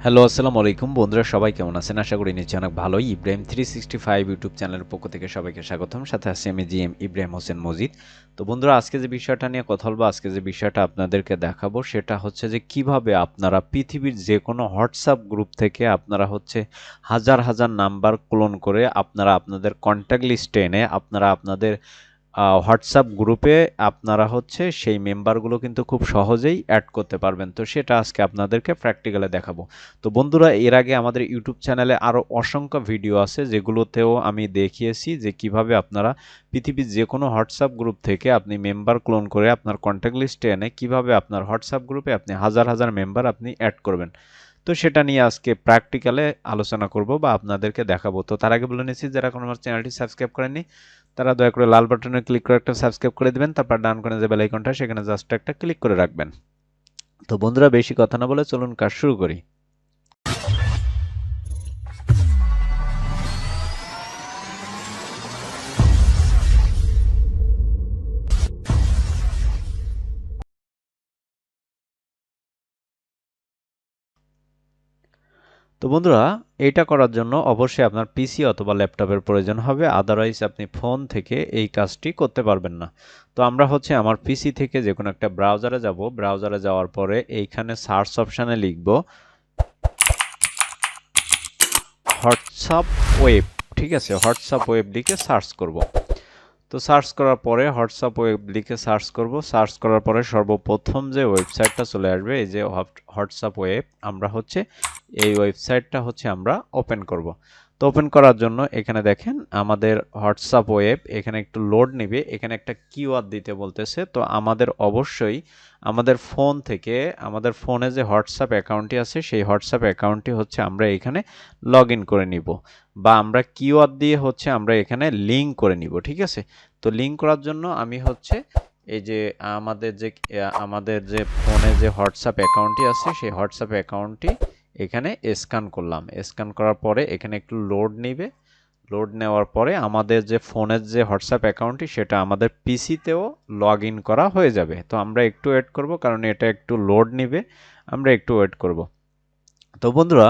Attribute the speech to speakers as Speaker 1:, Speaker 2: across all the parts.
Speaker 1: Hello, আসসালামু আলাইকুম বন্ধুরা, সবাই কেমন আছেন? আশা করি নিশ্চয়ই অনেক ভালোই। ইব্রাহিম 365 ইউটিউব চ্যানেলের পক্ষ থেকে সবাইকে স্বাগতম। সাথে আছি আমি জিএম ইব্রাহিম হোসেন মজিদ। তো বন্ধুরা, আজকে যে বিষয়টা নিয়ে কথা বলবো, আজকে যে বিষয়টা আপনাদেরকে দেখাবো সেটা হচ্ছে যে কিভাবে আপনারা পৃথিবীর যেকোনো হোয়াটসঅ্যাপ গ্রুপ থেকে আপনারা হচ্ছে হাজার হাজার নাম্বার ক্লোন করে আপনারা আপনাদের কন্ট্যাক্ট লিস্টে এনে আপনারা আপনাদের হোয়াটসঅ্যাপ গ্রুপে আপনারা হচ্ছে সেই মেম্বারগুলো কিন্তু খুব সহজেই অ্যাড করতে পারবেন। তো সেটা আজকে আপনাদেরকে প্র্যাকটিক্যালে দেখাবো। তো বন্ধুরা, এর আগে আমাদের ইউটিউব চ্যানেলে আরও অসংখ্য ভিডিও আছে যেগুলোতেও আমি দেখিয়েছি যে কিভাবে আপনারা পৃথিবীর যে কোনো হোয়াটসঅ্যাপ গ্রুপ থেকে আপনি মেম্বার ক্লোন করে আপনার কন্ট্যাক্ট লিস্টে এনে কিভাবে আপনার হোয়াটসঅ্যাপ গ্রুপে আপনি হাজার হাজার মেম্বার আপনি অ্যাড করবেন। তো সেটা নিয়ে আজকে প্র্যাকটিক্যালে আলোচনা করব বা আপনাদেরকে দেখাবো। তো তার আগে বলে নিচ্ছি, যারা কোনো আমার চ্যানেলটি সাবস্ক্রাইব করেননি তারা দয়া করে লাল বাটনে ক্লিক করে একটা সাবস্ক্রাইব করে দিবেন। তারপর ডান কোণে যে বেল আইকনটা সেখানে জাস্ট একটা ক্লিক করে রাখবেন। তো বন্ধুরা, বেশি কথা না বলে চলুন কাজ শুরু করি। তো বন্ধুরা, এইটা করার জন্য অবশ্যই আপনার পিসি অথবা ল্যাপটপের প্রয়োজন হবে, আদারওয়াইজ আপনি ফোন থেকে এই কাজটি করতে পারবেন না। তো আমরা হচ্ছে আমার পিসি থেকে যে কোনো একটা ব্রাউজারে যাব। ব্রাউজারে যাওয়ার পরে এইখানে সার্চ অপশানে লিখব হোয়াটসঅ্যাপ ওয়েব। ঠিক আছে, হোয়াটসঅ্যাপ ওয়েব লিখে সার্চ করব। তো সার্চ করার পরে হোয়াটসঅ্যাপ ওয়েব লিখে সার্চ করব। সার্চ করার পরে সর্বপ্রথম যে ওয়েবসাইটটা চলে আসবে এই যে হোয়াটসঅ্যাপ ওয়েব, আমরা হচ্ছে এই ওয়েবসাইটটা হচ্ছে আমরা ওপেন করব। তো ওপেন করার জন্য এখানে দেখেন আমাদের হোয়াটসঅ্যাপ ওয়েব এখানে একটু লোড নেবে, এখানে একটা কিওয়ার্ড দিতে বলতেছে। তো আমাদের অবশ্যই আমাদের ফোন থেকে আমাদের ফোনে যে হোয়াটসঅ্যাপ অ্যাকাউন্টটি আছে সেই হোয়াটসঅ্যাপ অ্যাকাউন্টটি হচ্ছে আমরা এখানে লগ ইন করে নিব, বা আমরা কিওয়ার্ড দিয়ে হচ্ছে আমরা এখানে লিঙ্ক করে নিব। ঠিক আছে, তো লিঙ্ক করার জন্য আমি হচ্ছে এই যে আমাদের যে ফোনে যে হোয়াটসঅ্যাপ অ্যাকাউন্টটি আছে সেই হোয়াটসঅ্যাপ অ্যাকাউন্টটি এখানে স্ক্যান করলাম। স্ক্যান করার পরে এখানে একটু লোড নেবে। লোড নেওয়ার পরে আমাদের যে ফোনের যে হোয়াটসঅ্যাপ অ্যাকাউন্টটি সেটা আমাদের পিসিতেও লগ ইন করা হয়ে যাবে। তো আমরা একটু ওয়েট করব, কারণ এটা একটু লোড নেবে, আমরা একটু ওয়েট করব। তো বন্ধুরা,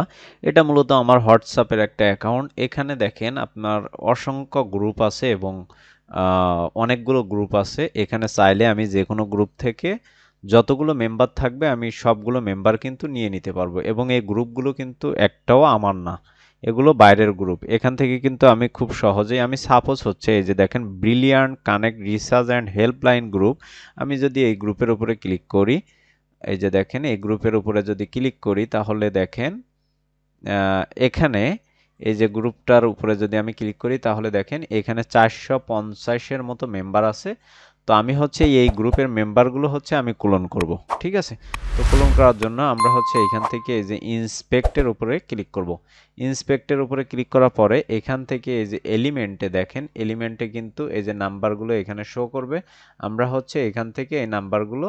Speaker 1: এটা মূলত আমার হোয়াটসঅ্যাপের একটা অ্যাকাউন্ট। এখানে দেখেন আপনার অসংখ্য গ্রুপ আছে এবং অনেকগুলো গ্রুপ আছে। এখানে চাইলে আমি যে কোনো গ্রুপ থেকে যতগুলো মেম্বার থাকবে আমি সবগুলো মেম্বার কিন্তু নিয়ে নিতে পারবো, এবং এই গ্রুপগুলো কিন্তু একটাও আমার না, এগুলো বাইরের গ্রুপ। এখান থেকে কিন্তু আমি খুব সহজেই আমি সাপোজ হচ্ছে এই যে দেখেন brilliant connect research and helpline group, আমি যদি এই গ্রুপের উপরে ক্লিক করি, এই যে দেখেন এই গ্রুপের উপরে যদি ক্লিক করি তাহলে দেখেন এখানে এই যে গ্রুপটার উপরে যদি আমি ক্লিক করি তাহলে দেখেন এখানে 450-এর মতো মেম্বার আছে। তো আমি হচ্ছে এই গ্রুপের মেম্বারগুলো হচ্ছে আমি ক্লোন করব। ঠিক আছে, তো ক্লোন করার জন্য আমরা হচ্ছে এখান থেকে এই যে ইন্সপেক্টের উপরে ক্লিক করব। ইন্সপেক্টের উপরে ক্লিক করার পরে এখান থেকে এই যে এলিমেন্টে দেখেন, এলিমেন্টে কিন্তু এই যে নাম্বারগুলো এখানে শো করবে। আমরা হচ্ছে এখান থেকে এই নাম্বারগুলো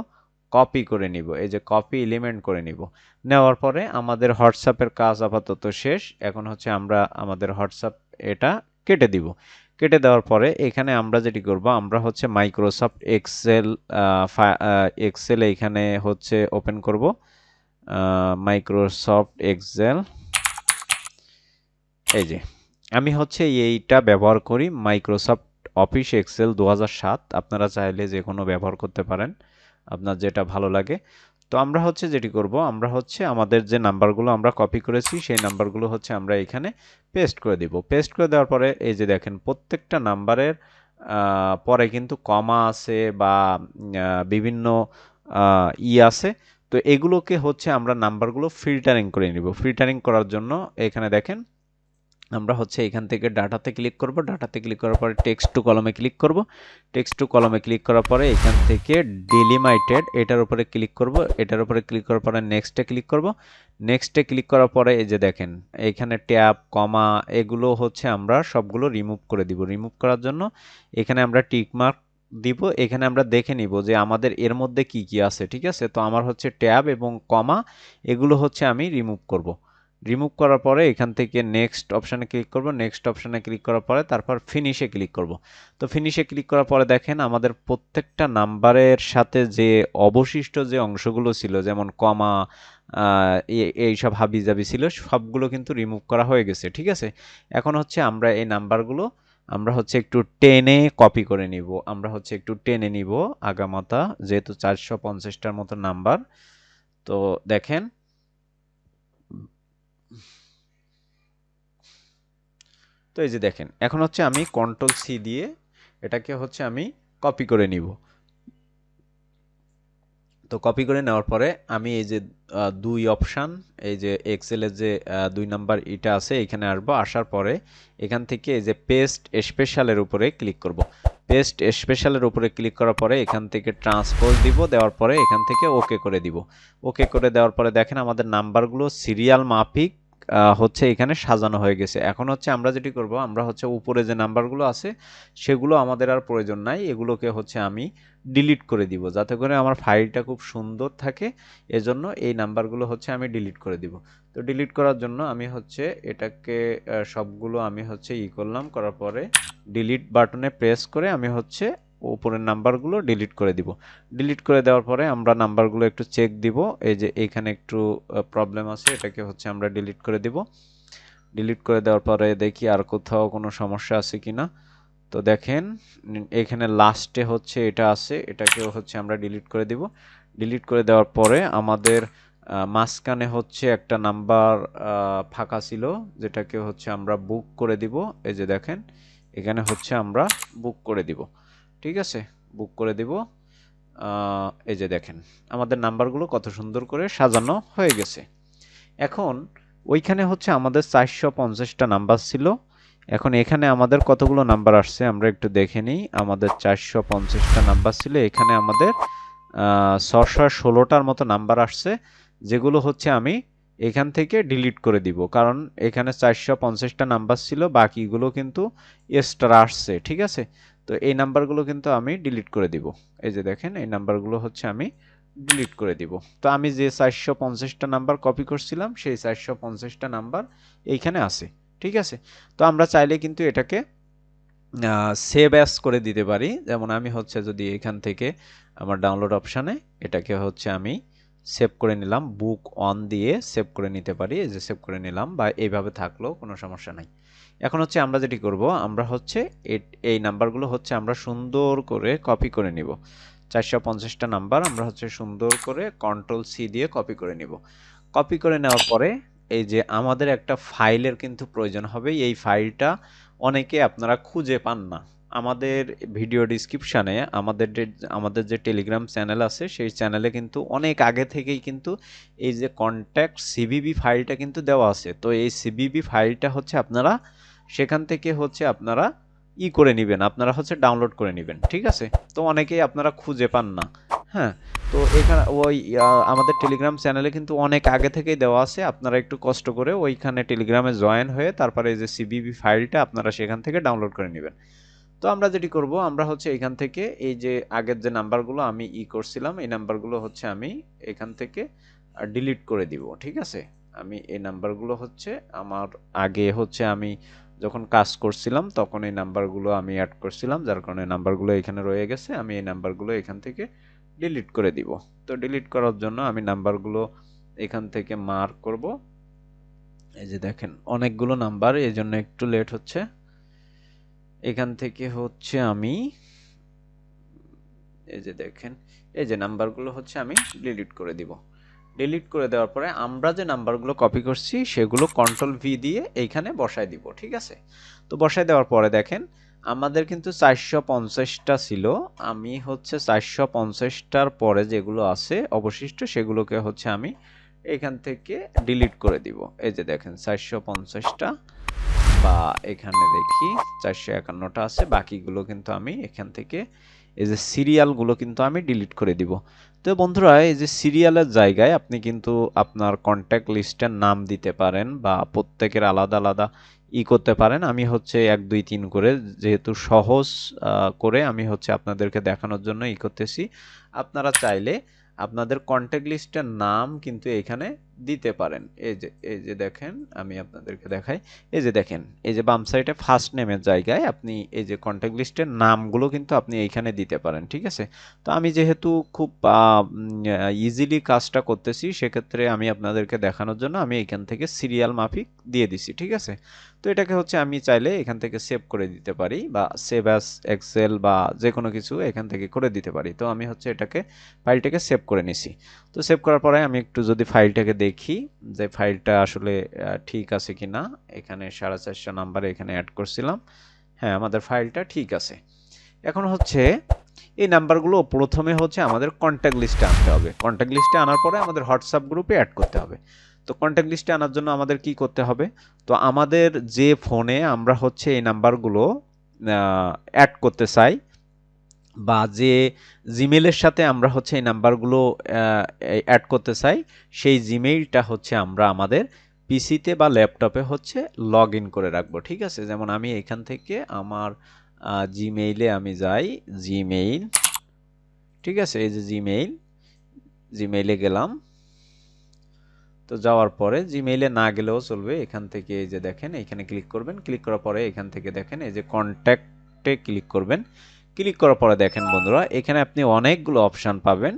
Speaker 1: কপি করে নিব, এই যে কপি এলিমেন্ট করে নিব। নেওয়ার পরে আমাদের হোয়াটসঅ্যাপের কাজ আপাতত শেষ। এখন হচ্ছে আমরা আমাদের হোয়াটসঅ্যাপ এটা কেটে দিব। কেটে দেওয়ার পরে এখানে আমরা যেটি করব, আমরা হচ্ছে মাইক্রোসফট এক্সেল এক্সেল এখানে হচ্ছে ওপেন করব। মাইক্রোসফট এক্সেল, এই যে আমি হচ্ছে এইটা ব্যবহার করি, মাইক্রোসফট অফিস এক্সেল 2007। আপনারা চাইলে যে কোনো ব্যবহার করতে পারেন, আপনার যেটা ভালো লাগে। তো আমরা হচ্ছে যেটি করব, আমরা হচ্ছে আমাদের যে নাম্বারগুলো আমরা কপি করেছি সেই নাম্বারগুলো হচ্ছে আমরা এখানে পেস্ট করে দিব। পেস্ট করে দেওয়ার পরে এই যে দেখেন প্রত্যেকটা নাম্বারের পরে কিন্তু কমা আছে বা বিভিন্ন আছে। তো এগুলোকে হচ্ছে আমরা নাম্বারগুলো ফিল্টারিং করে নিব। ফিল্টারিং করার জন্য এখানে দেখেন আমরা হচ্ছে এখান থেকে ডাটাতে ক্লিক করব। ডাটাতে ক্লিক করার পরে টেক্সট টু কলমে ক্লিক করব। টেক্সট টু কলমে ক্লিক করার পরে এখান থেকে ডিলিমিটেড এটার উপরে ক্লিক করব। এটার উপরে ক্লিক করার পরে নেক্সটে ক্লিক করব। নেক্সটে ক্লিক করার পরে এই যে দেখেন এখানে ট্যাব কমা এগুলো হচ্ছে আমরা সবগুলো রিমুভ করে দিব। রিমুভ করার জন্য এখানে আমরা টিক মার্ক দিব। এখানে আমরা দেখে নিব যে আমাদের এর মধ্যে কি কি আছে। ঠিক আছে, তো আমার হচ্ছে ট্যাব এবং কমা এগুলো হচ্ছে আমি রিমুভ করব। রিমুভ করার পরে এখান থেকে নেক্সট অপশানে ক্লিক করব। নেক্সট অপশানে ক্লিক করার পরে তারপর ফিনিশে ক্লিক করব। তো ফিনিশে ক্লিক করার পরে দেখেন আমাদের প্রত্যেকটা নাম্বারের সাথে যে অবশিষ্ট যে অংশগুলো ছিল, যেমন কমা এইসব হাবিজাবি ছিল সবগুলো কিন্তু রিমুভ করা হয়ে গেছে। ঠিক আছে, এখন হচ্ছে আমরা এই নাম্বারগুলো আমরা হচ্ছে একটু টেনে কপি করে নিব। আমরা হচ্ছে একটু টেনে নিব আগামাতা, যেহেতু 450টার মতো নাম্বার। তো দেখেন, তো এই যে দেখেন, এখন হচ্ছে আমি কন্ট্রোল সি দিয়ে এটাকে হচ্ছে আমি কপি করে নিব। তো কপি করে নেওয়ার পরে আমি এই যে দুই অপশান, এই যে এক্সেলের যে 2 নাম্বার এটা আছে, এখানে আসবো। আসার পরে এখান থেকে এই যে পেস্ট স্পেশালের উপরে ক্লিক করব। পেস্ট স্পেশালের উপরে ক্লিক করার পরে এখান থেকে ট্রান্সপোজ দিব, দেওয়ার পরে এখান থেকে ওকে করে দিব। ওকে করে দেওয়ার পরে দেখেন আমাদের নাম্বারগুলো সিরিয়াল মাফিক হচ্ছে এখানে সাজানো হয়ে গেছে। এখন হচ্ছে আমরা যেটি করব, আমরা হচ্ছে উপরে যে নাম্বারগুলো আছে সেগুলো আমাদের আর প্রয়োজন নাই, এগুলোকে হচ্ছে আমি ডিলিট করে দিব, যাতে করে আমার ফাইলটা খুব সুন্দর থাকে। এজন্য এই নাম্বারগুলো হচ্ছে আমি ডিলিট করে দিব। তো ডিলিট করার জন্য আমি হচ্ছে এটাকে সবগুলো আমি হচ্ছে করলাম, করার পরে ডিলিট বাটনে প্রেস করে আমি হচ্ছে উপরের নাম্বারগুলো ডিলিট করে দিব। ডিলিট করে দেওয়ার পরে আমরা নাম্বারগুলো একটু চেক দিব। এই যে এখানে একটু প্রবলেম আছে, এটাকে হচ্ছে আমরা ডিলিট করে দিব। ডিলিট করে দেওয়ার পরে দেখি আর কোথাও কোনো সমস্যা আছে কিনা। তো দেখেন এখানে লাস্টে হচ্ছে এটা আছে, এটাকেও হচ্ছে আমরা ডিলিট করে দিব। ডিলিট করে দেওয়ার পরে আমাদের মাঝখানে হচ্ছে একটা নাম্বার ফাঁকা ছিল, যেটাকে হচ্ছে আমরা বুক করে দিব। এই যে দেখেন এখানে হচ্ছে আমরা বুক করে দিব। ঠিক আছে, বুক করে দিব। এই যে দেখেন আমাদের নাম্বারগুলো কত সুন্দর করে সাজানো হয়ে গেছে। এখন ওইখানে হচ্ছে আমাদের 450টা নাম্বার ছিল। এখন এখানে আমাদের কতগুলো নাম্বার আসছে আমরা একটু দেখে নিই। আমাদের 450টা নাম্বার ছিল, এখানে আমাদের 616টার মতো নাম্বার আসছে, যেগুলো হচ্ছে আমি এখান থেকে ডিলিট করে দিব, কারণ এখানে 450টা নাম্বার ছিল, বাকিগুলো কিন্তু এক্সট্রা আসছে। ঠিক আছে, তো এই নাম্বারগুলো কিন্তু আমি ডিলিট করে দিব। এই যে দেখেন এই নাম্বারগুলো হচ্ছে আমি ডিলিট করে দিব। তো আমি যে 450টা নাম্বার কপি করছিলাম সেই 450টা নাম্বার এইখানে আছে। ঠিক আছে, তো আমরা চাইলে কিন্তু এটাকে সেভ অ্যাজ করে দিতে পারি। যেমন আমি হচ্ছে যদি এখান থেকে আমার ডাউনলোড অপশানে এটাকে হচ্ছে আমি সেভ করে নিলাম, বুক অন দিয়ে সেভ করে নিতে পারি। এই যে সেভ করে নিলাম, বা এইভাবে থাকলেও কোনো সমস্যা নাই। এখন হচ্ছে আমরা যেটি করব, আমরা হচ্ছে এই নাম্বারগুলো হচ্ছে আমরা সুন্দর করে কপি করে নিব। 450টা নাম্বার আমরা হচ্ছে সুন্দর করে কন্ট্রোল সি দিয়ে কপি করে নিব। কপি করে নেওয়ার পরে এই যে আমাদের একটা ফাইলের কিন্তু প্রয়োজন হবে। এই ফাইলটা অনেকে আপনারা খুঁজে পান না। আমাদের ভিডিও ডিসক্রিপশানে আমাদের যে টেলিগ্রাম চ্যানেল আছে সেই চ্যানেলে কিন্তু অনেক আগে থেকেই কিন্তু এই যে কন্ট্যাক্ট সিভিবি ফাইলটা কিন্তু দেওয়া আছে। তো এই সিভিবি ফাইলটা হচ্ছে আপনারা সেখান থেকে হচ্ছে আপনারা করে নেবেন, আপনারা হচ্ছে ডাউনলোড করে নেবেন। ঠিক আছে, তো অনেকেই আপনারা খুঁজে পান না। হ্যাঁ, তো এখানে ওই আমাদের টেলিগ্রাম চ্যানেলে কিন্তু অনেক আগে থেকেই দেওয়া আছে, আপনারা একটু কষ্ট করে ওইখানে টেলিগ্রামে জয়েন হয়ে তারপরে এই যে সিবিবি ফাইলটা আপনারা সেখান থেকে ডাউনলোড করে নেবেন। তো আমরা যেটি করব, আমরা হচ্ছে এখান থেকে এই যে আগের যে নাম্বারগুলো আমি করছিলাম এই নাম্বারগুলো হচ্ছে আমি এখান থেকে ডিলিট করে দিব। ঠিক আছে, আমি এই নাম্বারগুলো হচ্ছে আমার আগে হচ্ছে আমি যখন কাজ করছিলাম তখন এই নাম্বারগুলো আমি অ্যাড করছিলাম, যার কারণে নাম্বারগুলো এখানে রয়ে গেছে। আমি এই নাম্বারগুলো এখান থেকে ডিলিট করে দিব। তো ডিলিট করার জন্য আমি নাম্বারগুলো এখান থেকে মার্ক করব। এই যে দেখেন অনেকগুলো নাম্বার, এই জন্য একটু লেট হচ্ছে। এখান থেকে হচ্ছে আমি এই যে দেখেন এই যে নাম্বারগুলো হচ্ছে আমি ডিলিট করে দিব। ডিলিট করে দেওয়ার পরে আমরা যে নাম্বারগুলো কপি করছি সেগুলো কন্ট্রোল ভি দিয়ে এইখানে বসায় দিব। ঠিক আছে, তো বসায় দেওয়ার পরে দেখেন আমাদের কিন্তু 450টা ছিল। আমি হচ্ছে 450টার পরে যেগুলো আছে অবশিষ্ট সেগুলোকে হচ্ছে আমি এখান থেকে ডিলিট করে দিব। এই যে দেখেন 450টা, বা এখানে দেখি 451টা আছে, বাকিগুলো কিন্তু আমি এখান থেকে এই যে সিরিয়ালগুলো কিন্তু আমি ডিলিট করে দিব। তো বন্ধুরা এই যে সিরিয়ালের জায়গায় আপনি কিন্তু আপনার কন্ট্যাক্ট লিস্টের নাম দিতে পারেন, বা প্রত্যেকের আলাদা আলাদা করতে পারেন। আমি হচ্ছে 1 2 3 করে, যেহেতু সহজ করে আমি হচ্ছে আপনাদেরকে দেখানোর জন্য করতেছি। আপনারা চাইলে আপনাদের কন্ট্যাক্ট লিস্টের নাম কিন্তু এখানে দিতে পারেন। এই যে দেখেন, আমি আপনাদেরকে দেখাই। এই যে দেখেন, এই যে বাম সাইডে ফার্স্ট নেমের জায়গায় আপনি এই যে কন্ট্যাক্ট লিস্টের নামগুলো কিন্তু আপনি এইখানে দিতে পারেন, ঠিক আছে? তো আমি যেহেতু খুব ইজিলি কাজটা করতেছি, সেক্ষেত্রে আমি আপনাদেরকে দেখানোর জন্য আমি এখান থেকে সিরিয়াল মাফিক দিয়ে দিছি, ঠিক আছে? তো এটাকে হচ্ছে আমি চাইলে এখান থেকে সেভ করে দিতে পারি, বা সেভ অ্যাজ এক্সেল বা যে কোনো কিছু এখান থেকে করে দিতে পারি। তো আমি হচ্ছে এটাকে ফাইলটাকে সেভ করে নিছি। তো সেভ করার পরে আমি একটু যদি ফাইলটাকে দেখি যে ফাইলটা আসলে ঠিক আছে কিনা। এখানে 450 নাম্বারে এখানে অ্যাড করছিলাম। হ্যাঁ, আমাদের ফাইলটা ঠিক আছে। এখন হচ্ছে এই নাম্বারগুলো প্রথমে হচ্ছে আমাদের কন্ট্যাক্ট লিস্টে আনতে হবে। কন্ট্যাক্ট লিস্টে আনার পরে আমাদের হোয়াটসঅ্যাপ গ্রুপে অ্যাড করতে হবে। তো কন্ট্যাক্ট লিস্টে আনার জন্য আমাদের কি করতে হবে? তো আমাদের যে ফোনে আমরা হচ্ছে এই নাম্বারগুলো অ্যাড করতে চাই, বা যে জিমেইলের সাথে আমরা হচ্ছে এই নাম্বারগুলো অ্যাড করতে চাই, সেই জিমেইলটা হচ্ছে আমরা আমাদের পিসিতে বা ল্যাপটপে হচ্ছে লগ ইন করে রাখবো, ঠিক আছে? যেমন আমি এখান থেকে আমার জিমেইলে আমি যাই, জিমেইল, ঠিক আছে? এই যে জিমেইলে গেলাম। তো যাওয়ার পরে জিমেইলে না গেলেও চলবে, এখান থেকে এই যে দেখেন এখানে ক্লিক করবেন। ক্লিক করার পরে এখান থেকে দেখেন এই যে কন্ট্যাক্টে ক্লিক করবেন। ক্লিক করার পরে দেখেন বন্ধুরা, এখানে আপনি অনেকগুলো অপশান পাবেন।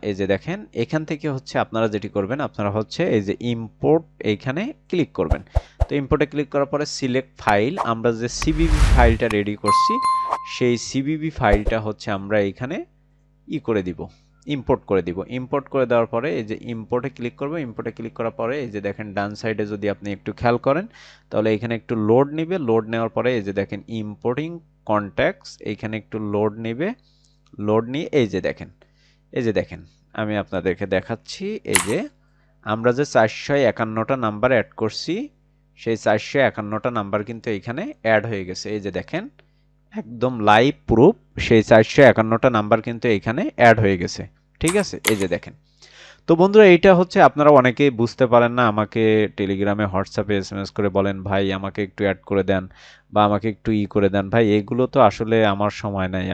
Speaker 1: এই যে দেখেন এখান থেকে হচ্ছে আপনারা যেটি করবেন, আপনারা হচ্ছে এই যে ইম্পোর্ট, এইখানে ক্লিক করবেন। তো ইম্পোর্টে ক্লিক করার পরে সিলেক্ট ফাইল, আমরা যে সিবিবি ফাইলটা রেডি করছি সেই সিবিবি ফাইলটা হচ্ছে আমরা এইখানে করে দিব, ইম্পোর্ট করে দিব। ইম্পোর্ট করে দেওয়ার পরে এই যে ইম্পোর্টে ক্লিক করব। ইম্পোর্টে ক্লিক করার পরে এই যে দেখেন ডান সাইডে যদি আপনি একটু খেয়াল করেন, তাহলে এখানে একটু লোড নেবে। লোড নেওয়ার পরে এই যে দেখেন ইম্পোর্টিং কন্ট্যাক্টস, এইখানে একটু লোড নেবে। লোড নিয়ে এই যে দেখেন আমি আপনাদেরকে দেখাচ্ছি। এই যে আমরা যে 451টা নাম্বার অ্যাড করছি, সেই 451টা নাম্বার কিন্তু এইখানে অ্যাড হয়ে গেছে। এই যে দেখেন একদম লাইভ প্রুফ, সেই 451টা নাম্বার কিন্তু এইখানে অ্যাড হয়ে গেছে, ঠিক আছে? এই যে দেখেন। তো বন্ধুরা, এইটা হচ্ছে আপনারা অনেকেই বুঝতে পারেন না, আমাকে টেলিগ্রামে হোয়াটসঅ্যাপে এসএমএস করে বলেন ভাই আমাকে একটু অ্যাড করে দেন, বা আমাকে একটু করে দেন। ভাই এগুলো তো আসলে আমার সময় নাই।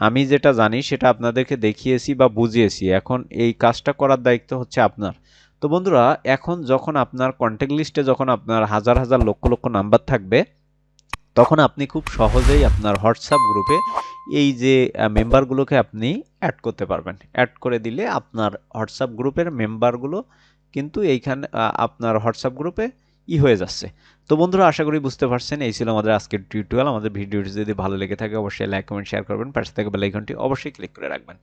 Speaker 1: আমি যেটা জানি সেটা আপনাদেরকে দেখিয়েছি বা বুঝিয়েছি। এখন এই কাজটা করার দায়িত্ব হচ্ছে আপনার। তো বন্ধুরা, এখন যখন আপনার কন্ট্যাক্ট লিস্টে যখন আপনার হাজার হাজার লক্ষ লক্ষ নাম্বার থাকবে, তখন আপনি খুব সহজেই আপনার হোয়াটসঅ্যাপ গ্রুপে এই যে মেম্বারগুলোকে আপনি অ্যাড করতে পারবেন। অ্যাড করে দিলে আপনার হোয়াটসঅ্যাপ গ্রুপের মেম্বারগুলো কিন্তু এইখানে আপনার হোয়াটসঅ্যাপ গ্রুপে হয়ে যাচ্ছে। তো বন্ধুরা, আশা করি বুঝতে পারছেন। এই ছিল আমাদের আজকের টিউটোরিয়াল। আমাদের ভিডিওটি যদি ভালো লেগে থাকে অবশ্যই লাইক, কমেন্ট, শেয়ার করবেন। পাশে থাকা বেল আইকনটি অবশ্যই ক্লিক করে রাখবেন।